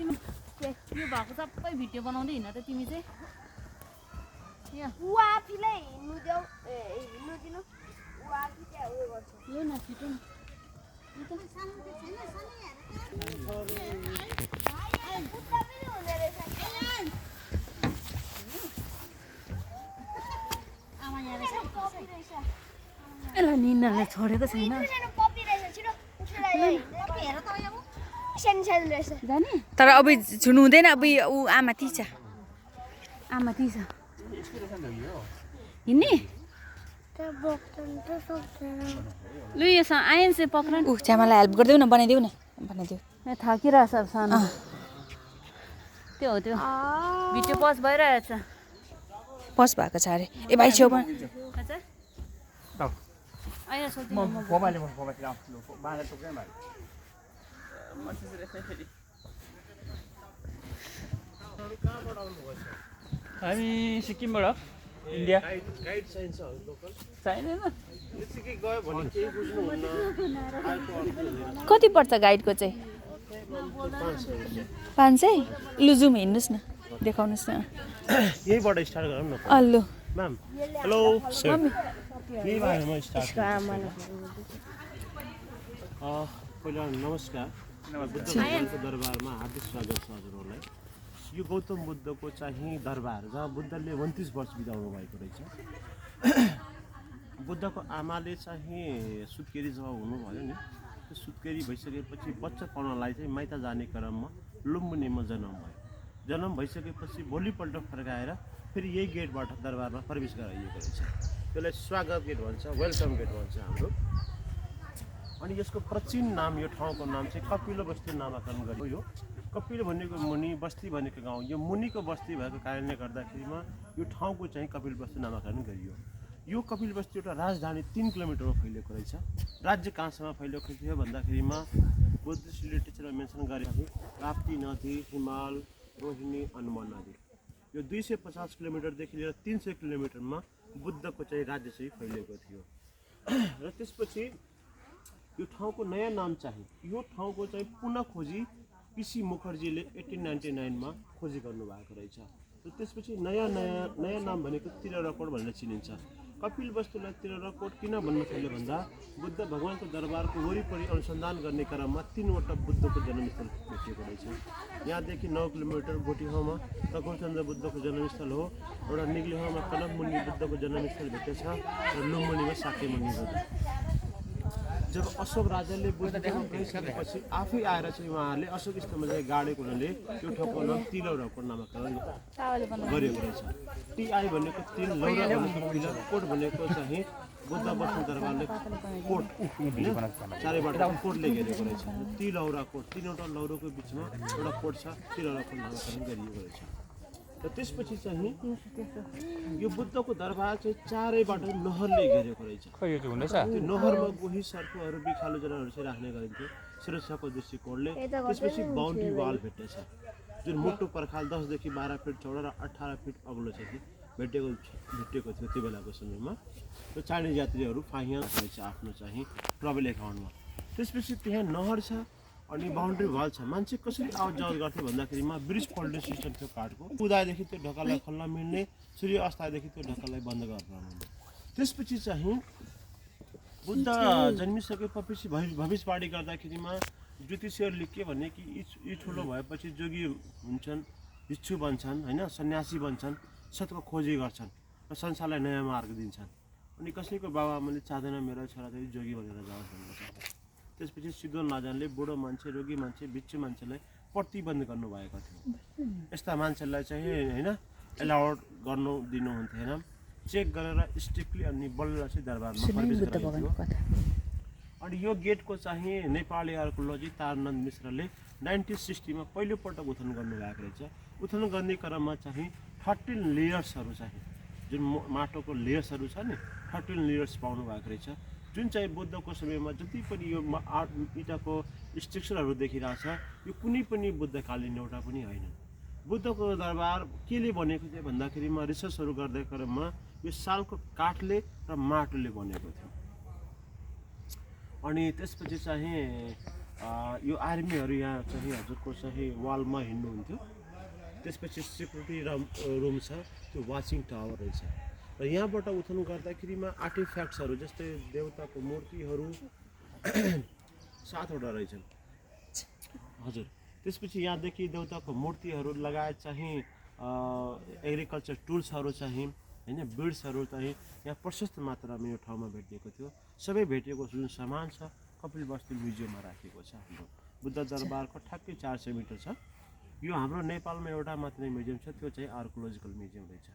तिमी यो भएको सबै भिडियो बनाउँदै हिँड त तिमी चाहिँ उ आफैले हिँड्नु देऊ हिँड्नु दिनु उ आफै त्यहाँ उयो गर्छ यो न छिटो न यसलाई निन्नाले छोडेको छैन जाने तर अब छुनु हुँदैन अब ऊ आमा ती छ आमा ती छ हिँड्ने लु यो आएन चाहिँ पक्र ऊ छ्यामालाई हेल्प गरिदेऊ न बनाइदेऊ न बनाइदेऊ थाकिरहेछ सानो त्यो हो त्यो भिडियो पज भइरहेछ पस भएको छ अरे ए भाइ छेउमा हामी सिक्किमबाट इन्डिया चाहिँदैन कति पर्छ गाइडको चाहिँ 500 लु जुम हिँड्नुहोस् न देखाउनुहोस् न यहीबाट स्टार्ट गरौँ न अल्लु म्याम हेलो सर यहीबाट म स्टार्ट पहिला नमस्कार बुद्ध भगवानको दरबारमा हार्दिक स्वागत छ हजुरहरूलाई यो गौतम बुद्धको चाहिँ दरबार जहाँ बुद्धले 29 वर्ष बिताउनु भएको रहेछ बुद्धको आमाले चाहिँ सुत्केरी जब हुनुभयो नि त्यो सुत्केरी भइसकेपछि बच्चा पाउनलाई चाहिँ माइत जाने क्रममा लुम्बिनीमा जन्म भयो जन्म भइसकेपछि भोलिपल्ट फर्काएर फेरि यही गेटबाट दरबारमा प्रवेश गराइएको रहेछ त्यसलाई स्वागत गेट भन्छ वेलकम गेट भन्छ हाम्रो अनि यसको प्राचीन नाम यो ठाउँको नाम चाहिँ कपिल बस्ती नामाकरण गरियो यो कपिल भनेको मुनि बस्ती भनेको गाउँ यो मुनिको बस्ती भएको कारणले गर्दाखेरिमा यो ठाउँको चाहिँ कपिल बस्ती नामाकरण गरियो यो कपिल बस्ती एउटा राजधानी 3 किलोमिटरमा फैलिएको रहेछ राज्य कहाँसम्म फैलिएको थियो भन्दाखेरिमा बुद्धिस्ट लिटरेचरमा मेन्सन गरे राप्ती नदी हिमाल रोहिणी अनुमान नदी यो 250 किलोमिटरदेखि लिएर 300 किलोमिटरमा बुद्धको चाहिँ राज्य चाहिँ फैलिएको थियो र त्यसपछि यो ठाउँको नयाँ नाम चाहिँ यो ठाउँको चाहिँ पुनः खोजी पीसी मुखर्जीले 1899 मा खोजी गर्नुभएको रहेछ र त्यसपछि नयाँ नाम भनेको तिररकोट भनेर चिनिन्छ कपिल वस्तुलाई तिररकोट किन भन्न थाल्यो भन्दा बुद्ध भगवानको दरबारको वरिपरि अनुसन्धान गर्ने क्रममा 3वटा बुद्धको जन्मस्थल भेटिएको रहेछ यहाँदेखि 9 किलोमिटर गोटीगाउँमा रघुचन्द्र बुद्धको जन्मस्थल हो एउटा निग्लेगाउँमा कनकमुनि बुद्धको जन्मस्थल भेटेछ र लुम्बिनीमा साकेमुनि बुद्ध जब अशोक राजाले बुद्ध देखाएपछि आफै आएर चाहिँ उहाँहरूले अशोक स्तम्भ चाहिँ गाडेको हुनाले यो ठाउँको नाम तिलौराकोट नामाकरण गरेको रहेछ टिआई भनेको तिल लौरा भनेको पिलर कोट भनेको चाहिँ बुद्ध बस्ने दरबारले कोट चारैबाट कोटले घेरेको रहेछ तिलौराकोट 3वटा लौरोको बिचमा एउटा कोट छ तिलौराकोट नामाकरण गरिएको रहेछ र त्यसपछि चाहिँ यो बुद्धको दरबार चाहिँ चारैबाट नहरले घेरेको रहेछ त्यो नहरमा गोही सर्पहरू बिखालु जनावरहरू चाहिँ राख्ने गरिन्थ्यो सुरक्षाको दृष्टिकोणले त्यसपछि बाउन्ड्री वाल भेटेछ जुन मुटु पर्खाल 10 देखि 12 फिट चौडा र 18 फिट अग्लो चाहिँ भेटेको थियो त्यो बेलाको समयमा र चाइनिज यात्रीहरू फाइया रहेछ आफ्नो चाहिँ ट्राभल एकाउन्टमा त्यसपछि त्यहाँ नहर छ अनि बाउन्ड्री वाल छ मान्छे कसरी आउट जाउट गर्थे भन्दाखेरिमा ब्रिज फोल्डिङ सिस्टम थियो काठको उदाएदेखि त्यो ढोकालाई खोल्न मिल्ने सूर्य अस्ताएदेखि त्यो ढोकालाई बन्द गर्न मिल्ने त्यसपछि चाहिँ बुद्ध जन्मिसकेपछि भविष्यवाणी गर्दाखेरिमा ज्योतिषीहरूले के भने कि यी ठुलो भएपछि जोगी हुन्छन् भिक्षु बन्छन् हैन सन्यासी बन्छन् सत्यको खोजी गर्छन् र संसारलाई नयाँ मार्ग दिन्छन् अनि कसैको बाबुआमाले चाहदैन मेरो छोरा चाहिँ जोगी बनेर जाओस् भनेर त्यसपछि सिद्धो नाजानले बुढो मान्छे रोगी मान्छे भिक्षु मान्छेलाई प्रतिबन्ध गर्नुभएको थियो यस्ता मान्छेलाई चाहिँ हैन एलाउड गर्नु दिनुहुन्थेन चेक गरेर स्ट्रिक्टली अनि बल्ल चाहिँ दरबारमा प्रवेश गराइयो अनि यो गेटको चाहिँ नेपाली आर्कोलोजी तारनन्द मिश्रले 1960 मा पहिलोपल्ट उत्खनन गर्नुभएको रहेछ उत्खनन गर्ने क्रममा चाहिँ 13 लेयर्सहरू चाहिँ जुन माटोको लेयर्सहरू छ नि 13 लेयर्स पाउनु भएको रहेछ जुन चाहिँ बुद्धको समयमा जति पनि यो इँटाको स्ट्रक्चरहरू देखिरहेछ यो कुनै पनि बुद्धकालीन एउटा पनि होइन बुद्धको दरबार केले बनेको थियो भन्दाखेरिमा रिसर्चहरू गर्दै क्रममा यो सालको काठले र माटोले बनेको थियो अनि त्यसपछि चाहिँ यो आर्मीहरू यहाँ चाहिँ हजुरको चाहिँ वालमा हिँड्नुहुन्थ्यो। त्यसपछि सेक्युरिटी रुम छ, त्यो वाचिङ टावर रहेछ। र यहाँबाट उठान गर्दाखेरिमा आर्टिफ्याक्ट्सहरू जस्तै देवताको मूर्तिहरू 7वटा रहेछन् हजुर। त्यसपछि यहाँदेखि देवताको मूर्तिहरू लगायत चाहिँ एग्रिकल्चर टुल्सहरू चाहिँ होइन, बिड्सहरू चाहिँ यहाँ प्रशस्त मात्रामा यो ठाउँमा भेटिएको थियो। सबै भेटिएको जुन सामान छ कपिलवस्तु म्युजियममा राखेको छ। हाम्रो बुद्ध दरबारको ठ्याक्कै 400 मिटर छ। यो हाम्रो नेपालमा एउटा मात्रै म्युजियम छ, त्यो चाहिँ आर्कोलोजिकल म्युजियम रहेछ।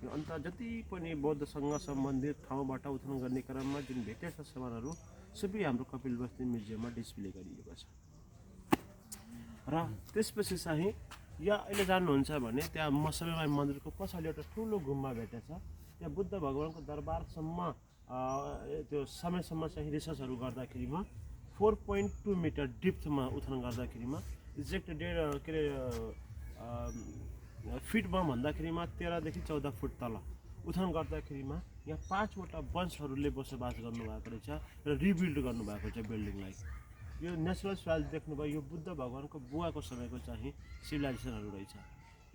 अन्त जति पनि बौद्धसँग सम्बन्धित ठाउँबाट उत्खनन गर्ने क्रममा जुन भेटेका सामानहरू सबै हाम्रो कपिलवस्तु म्युजियममा डिस्प्ले गरिएको छ। र त्यसपछि चाहिँ यहाँ अहिले जानुहुन्छ भने त्यहाँ मसलमाई मन्दिरको पछाडि एउटा ठुलो गुम्बा भेटेछ। त्यहाँ बुद्ध भगवानको दरबारसम्म त्यो समयसम्म चाहिँ रिसर्चहरू गर्दाखेरिमा 4.2 मिटर डिप्थमा उत्खनन गर्दाखेरिमा एक्ज्याक्ट के अरे फिटमा भन्दाखेरिमा 13 देखि 14 फुट तल उत्खनन गर्दाखेरिमा यहाँ 5वटा वंशहरूले बसोबास गर्नुभएको रहेछ र रिबिल्ड गर्नुभएको छ बिल्डिङलाई। यो नेचुरल सोइल देख्नुभयो, यो बुद्ध भगवानको बुवाको समयको चाहिँ सिभिलाइजेसनहरू रहेछ।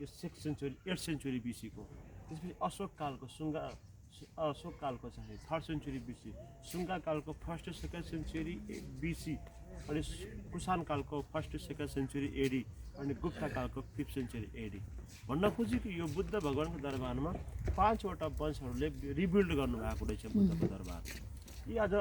यो 6th century 8th century BC को। त्यसपछि अशोक कालको अशोक कालको चाहिँ 3rd सेन्चुरी BC, सुङ्गा कालको 1st 2nd सेन्चुरी BC, अनि कुषाण कालको 1st 2nd सेन्चुरी AD, अनि गुप्त कालको 5th सेन्चुरी AD। भन्न खोजेको यो बुद्ध भगवानको दरबारमा 5वटा वंशहरूले रिबिल्ड गर्नुभएको रहेछ बुद्धको दरबार। यी आज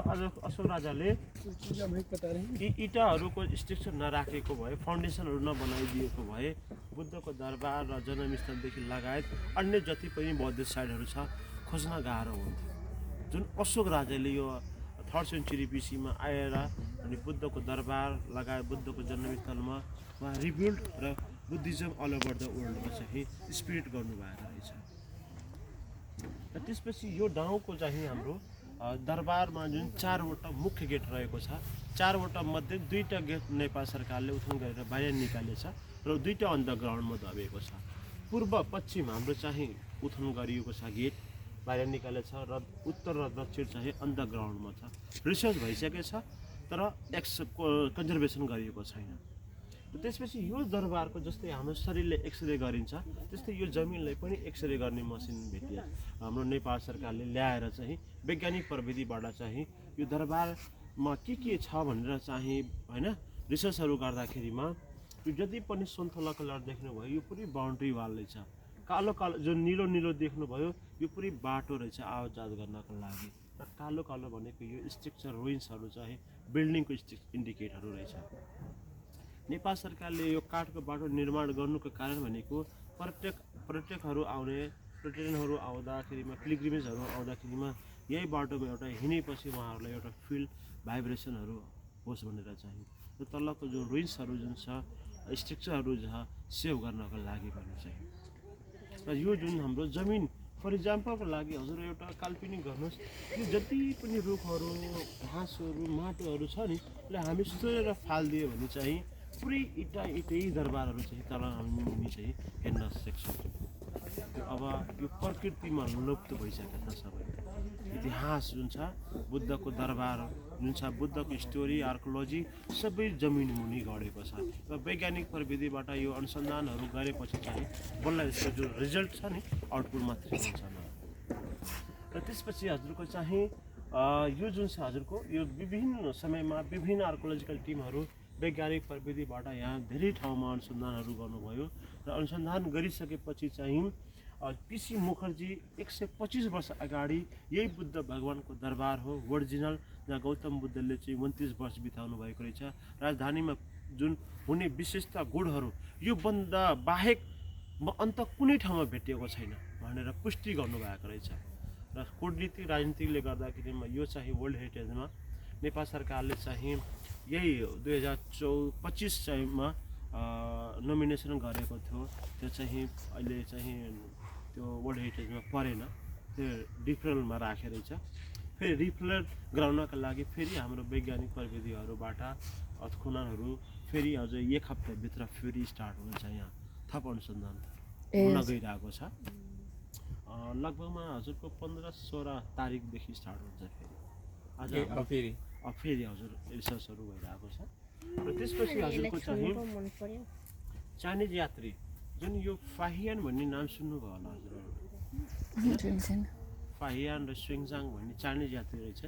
अशोक राजाले यी इँटाहरूको स्ट्रक्चर नराखेको भए, फाउन्डेसनहरू नबनाइदिएको भए बुद्धको दरबार र जन्मस्थलदेखि लगायत अन्य जति पनि बौद्ध साइटहरू छ खोज्न गाह्रो हुन्थ्यो। जुन अशोक राजाले यो 3rd सेन्चुरी BC मा आएर अनि बुद्धको दरबार लगायत बुद्धको जन्मस्थलमा उहाँ रिबिल्ड र बुद्धिज्म अल ओभर द वर्ल्डमा चाहिँ स्पिरिट गर्नुभएको रहेछ। र त्यसपछि यो गाउँको चाहिँ हाम्रो दरबारमा जुन 4वटा मुख्य गेट रहेको छ, 4वटा मध्ये 2टा गेट नेपाल सरकारले उत्खनन गरेर बाहिर निकालेछ र 2टा अन्डरग्राउन्डमा दबिएको छ। पूर्व पश्चिम हाम्रो चाहिँ उत्खनन गरिएको छ गेट बाहिर निकालेछ र उत्तर र दक्षिण चाहिँ अन्डरग्राउन्डमा छ। रिसर्च भइसकेको छ तर कन्जर्भेसन गरिएको छैन। त्यसपछि यो दरबारको जस्तै हाम्रो शरीरले एक्सरे गरिन्छ त्यस्तै यो जमिनलाई पनि एक्सरे गर्ने मसिन भेटियो। हाम्रो नेपाल सरकारले ल्याएर चाहिँ वैज्ञानिक प्रविधिबाट चाहिँ यो दरबारमा के छ भनेर चाहिँ होइन रिसर्चहरू गर्दाखेरिमा यो जति पनि सन्तोला कलर देख्नुभयो यो पुरै बााउन्ड्री वाल रहेछ। कालो कालो जो निलो निलो देख्नुभयो यो पुरै बाटो रहेछ आवजात गर्नको लागि। र कालो कालो भनेको यो स्ट्रक्चर रुइन्सहरू चाहिँ बिल्डिङको इन्डिकेटहरू रहेछ। नेपाल सरकारले यो काठको बाटो निर्माण गर्नुको कारण भनेको पर्यटकहरू आउँदाखेरिमा पिलग्रिमेजहरू आउँदाखेरिमा यही बाटोमा एउटा हिँडेपछि उहाँहरूलाई एउटा फिल भाइब्रेसनहरू होस् भनेर चाहिँ र तलको जो रुइन्सहरू जुन छ स्ट्रक्चरहरू छ सेभ गर्नको लागि भन्ने चाहिँ। र यो जुन हाम्रो जमिन फर इक्जाम्पलको लागि हजुर एउटा काल्पनिक गर्नुहोस्, यो जति पनि रुखहरू घाँसहरू माटोहरू छ नि यसलाई हामी सोरेर फालिदियो भने चाहिँ पुरै इटै दरबारहरू चाहिँ तल हामी चाहिँ हेर्न सक्छौँ। अब यो प्रकृतिमा लुप्त भइसकेको छ सबै इतिहास जुन छ बुद्धको दरबार जुन छ बुद्धको स्टोरी आर्कोलोजी सबै जमिन मुनि गढेको छ। र वैज्ञानिक प्रविधिबाट यो अनुसन्धानहरू गरेपछि चाहिँ बल्ल यसको जो रिजल्ट छ नि आउटपुट मात्रै हुन्छ। र त्यसपछि हजुरको चाहिँ यो जुन छ हजुरको यो विभिन्न समयमा विभिन्न आर्कोलोजिकल टिमहरू वैज्ञानिक प्रविधिबाट यहाँ धेरै ठाउँमा अनुसन्धानहरू गर्नुभयो र अनुसन्धान गरिसकेपछि चाहिँ PC मुखर्जी 125 वर्ष अगाडि यही बुद्ध भगवानको दरबार हो ओरिजिनल, जहाँ गौतम बुद्धले चाहिँ 29 वर्ष बिताउनु भएको रहेछ। राजधानीमा जुन हुने विशेषता गुणहरू यो भन्दा बाहेक अन्त कुनै ठाउँमा भेटिएको छैन भनेर पुष्टि गर्नुभएको रहेछ। र कूटनीति राजनीतिले गर्दाखेरिमा यो चाहिँ वर्ल्ड हेरिटेजमा नेपाल सरकारले चाहिँ यही 2025 चाहिँमा नोमिनेसन गरेको थियो। त्यो चाहिँ अहिले चाहिँ त्यो वर्ल्ड हेरिटेजमा परेन, त्यो डिफरेन्टमा राखेर छ। फेरि रिफ्लेट गराउनका लागि फेरि हाम्रो वैज्ञानिक प्रविधिहरूबाट उत्खननहरू फेरि अझ 1 हप्ताभित्र फेरि स्टार्ट हुन्छ। यहाँ थप अनुसन्धान हुन गइरहेको छ। लगभगमा हजुरको 15-16 तारिकदेखि स्टार्ट हुन्छ फेरि। आज फेरि हजुर रिसर्चहरू भइरहेको छ। र त्यसपछि हजुरको चाहिँ चाइनिज यात्री जुन यो फाहियान भन्ने नाम सुन्नुभयो होला हजुरहरू फाहियान र स्विङजाङ भन्ने चाइनिज यात्री रहेछ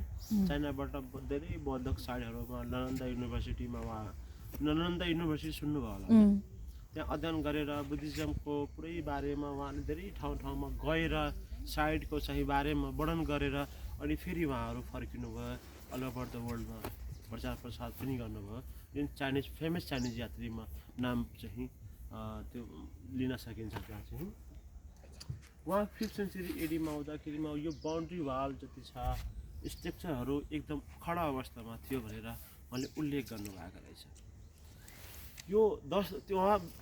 चाइनाबाट धेरै बौद्धिक साइडहरूमा नालन्दा युनिभर्सिटी सुन्नुभयो होला त्यहाँ अध्ययन गरेर बुद्धिज्मको पुरै बारेमा उहाँले धेरै ठाउँमा गएर साइडको चाहिँ बारेमा वर्णन गरेर अनि फेरि उहाँहरू फर्किनु भयो अल ओभर द वर्ल्डमा प्रचार प्रसार पनि गर्नुभयो जुन फेमस चाइनिज यात्रीमा नाम चाहिँ त्यो लिन सकिन्छ त्यहाँ चाहिँ उहाँ 5th सेन्चुरी एडीमा आउँदाखेरिमा यो बााउन्ड्री वाल जति छ स्ट्रक्चरहरू एकदम खडा अवस्थामा थियो भनेर उहाँले उल्लेख गर्नुभएको रहेछ यो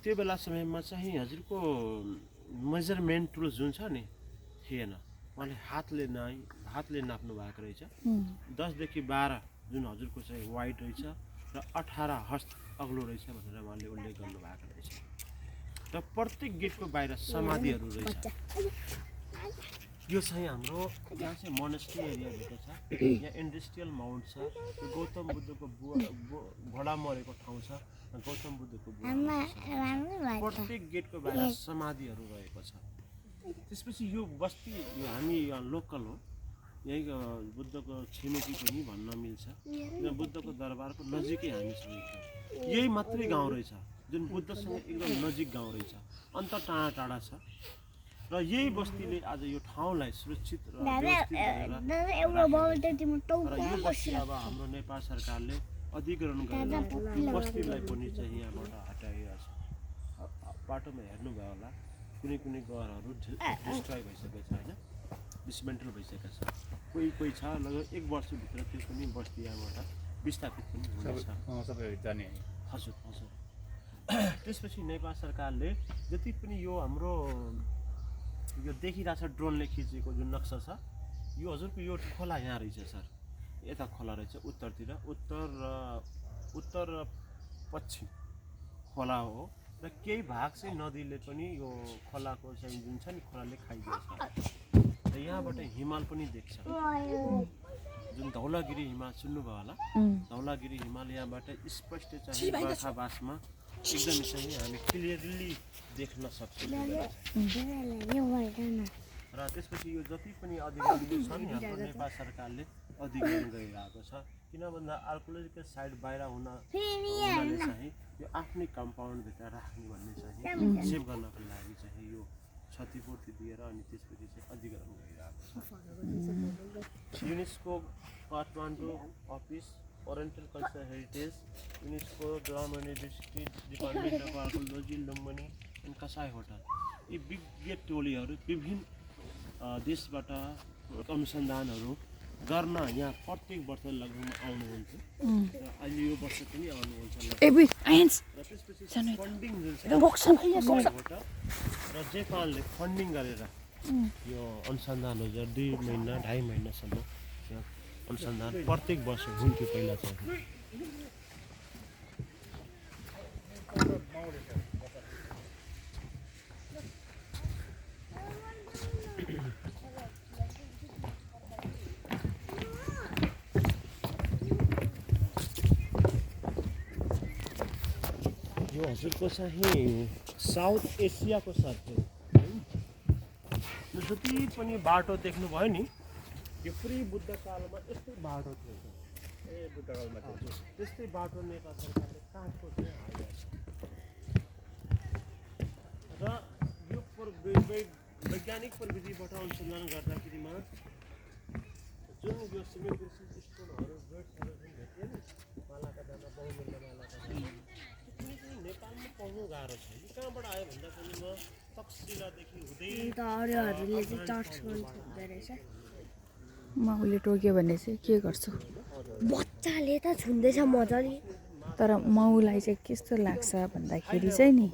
त्यो बेला समयमा चाहिँ हजुरको मेजरमेन्ट टुल जुन छ नि थिएन उहाँले हातले नाप्नु भएको रहेछ 10 देखि 12 जुन हजुरको चाहिँ वाइड रहेछ र 18 हस्त अग्लो रहेछ भनेर उहाँले उल्लेख गर्नुभएको रहेछ र प्रत्येक गेटको बाहिर समाधिहरू रहेछ यो चाहिँ हाम्रो यहाँ चाहिँ मोनेस्ट्री एरिया भएको छ यहाँ इन्डस्ट्रियल माउन्ट छ यो गौतम बुद्धको घोडा मरेको ठाउँ छ गौतम बुद्धको प्रत्येक गेटको बाहिर समाधिहरू रहेको छ त्यसपछि यो बस्ती यो हामी लोकल हो यही बुद्धको छिमेकी पनि भन्न मिल्छ यहाँ बुद्धको दरबारको नजिकै हामी छौँ यही मात्रै गाउँ रहेछ जुन बुद्धसँग एकदम नजिक गाउँ रहेछ अन्त टाढा टाढा छ र यही बस्तीले आज यो ठाउँलाई सुरक्षित र यो बस्ती अब हाम्रो नेपाल सरकारले अधिग्रहण गरेर बस्तीलाई पनि चाहिँ यहाँबाट हटाइरहेको छ बाटोमा हेर्नुभयो होला कुनै घरहरू डिस्ट्रोय भइसकेको छ होइन डिसमेन्टल भइसकेको छ कोही छ लगभग 1 वर्षभित्र त्यो पनि बस्ती यहाँबाट विस्थापित पनि हुनेछ हजुर त्यसपछि नेपाल सरकारले जति पनि यो हाम्रो यो देखिरहेको छ ड्रोनले खिचेको जुन नक्सा छ यो हजुरको यो खोला यहाँ रहेछ सर यता खोला रहेछ उत्तरतिर उत्तर र पश्चिम खोला हो र केही भाग चाहिँ नदीले पनि यो खोलाको चाहिँ जुन छ नि खोलाले खाइदिएको छ र यहाँबाट हिमाल पनि देख्छ जुन धौलागिरी हिमाल सुन्नुभयो होला धौलागिरी हिमाल यहाँबाट स्पष्ट चाहिँ बर्खावासमा एकदम चाहिँ हामी क्लियरली देख्न सक्छौँ र त्यसपछि यो जति पनि अधिग्रहण छ नि हाम्रो नेपाल सरकारले अधिग्रहण गरिरहेको छ किन भन्दा आर्कोलोजिकल साइट बाहिर हुनाले चाहिँ यो आफ्नै कम्पाउन्डभित्र राख्ने भन्ने चाहिँ सेभ गर्नको लागि चाहिँ यो क्षतिपूर्ति दिएर अनि त्यसपछि चाहिँ अधिग्रहण गरिरहेको छ UNESCO Kathmandu office oriental cultural heritage UNESCO government university department of archaeology Lumbini and कसाई होटल यी विज्ञ टोलीहरू विभिन्न देशबाट अनुसन्धानहरू गर्न यहाँ प्रत्येक वर्ष लगभग आउनुहुन्थ्यो र अहिले यो वर्ष पनि आउनुहुन्छ र त्यसपछि फन्डिङ जुन छ र जापानले फन्डिङ गरेर यो अनुसन्धानहरू 2 महिना 2.5 महिनासम्म अनुसन्धान प्रत्येक वर्ष हुन्थ्यो पहिला चाहिँ यो हजुरको चाहिँ साउथ एसियाको सर्कल जति पनि बाटो देख्नुभयो नि यो पुरै बुद्ध कालमा यस्तै बाटो थियो बुद्धकालमा त्यस्तै बाटो नेपाल सरकारले काठको चाहिँ हालेको छ र यो वैज्ञानिक प्रविधिबाट अनुसन्धान गर्दाखेरिमा जुन यो सिमेन्ट स्टोनहरू बेड्सहरू जुन भेटियो नि मालाका दाना बहुमूल्य मालाका दाना नेपालमा पाउनु गाह्रो छ यो कहाँबाट आयो भन्दा पनि म तक्सिलादेखि हुँदै म उसले टोक्यो भने चाहिँ के गर्छु बच्चाले त छुन्दैछ मजाले तर माउलाई चाहिँ कस्तो लाग्छ भन्दाखेरि चाहिँ नि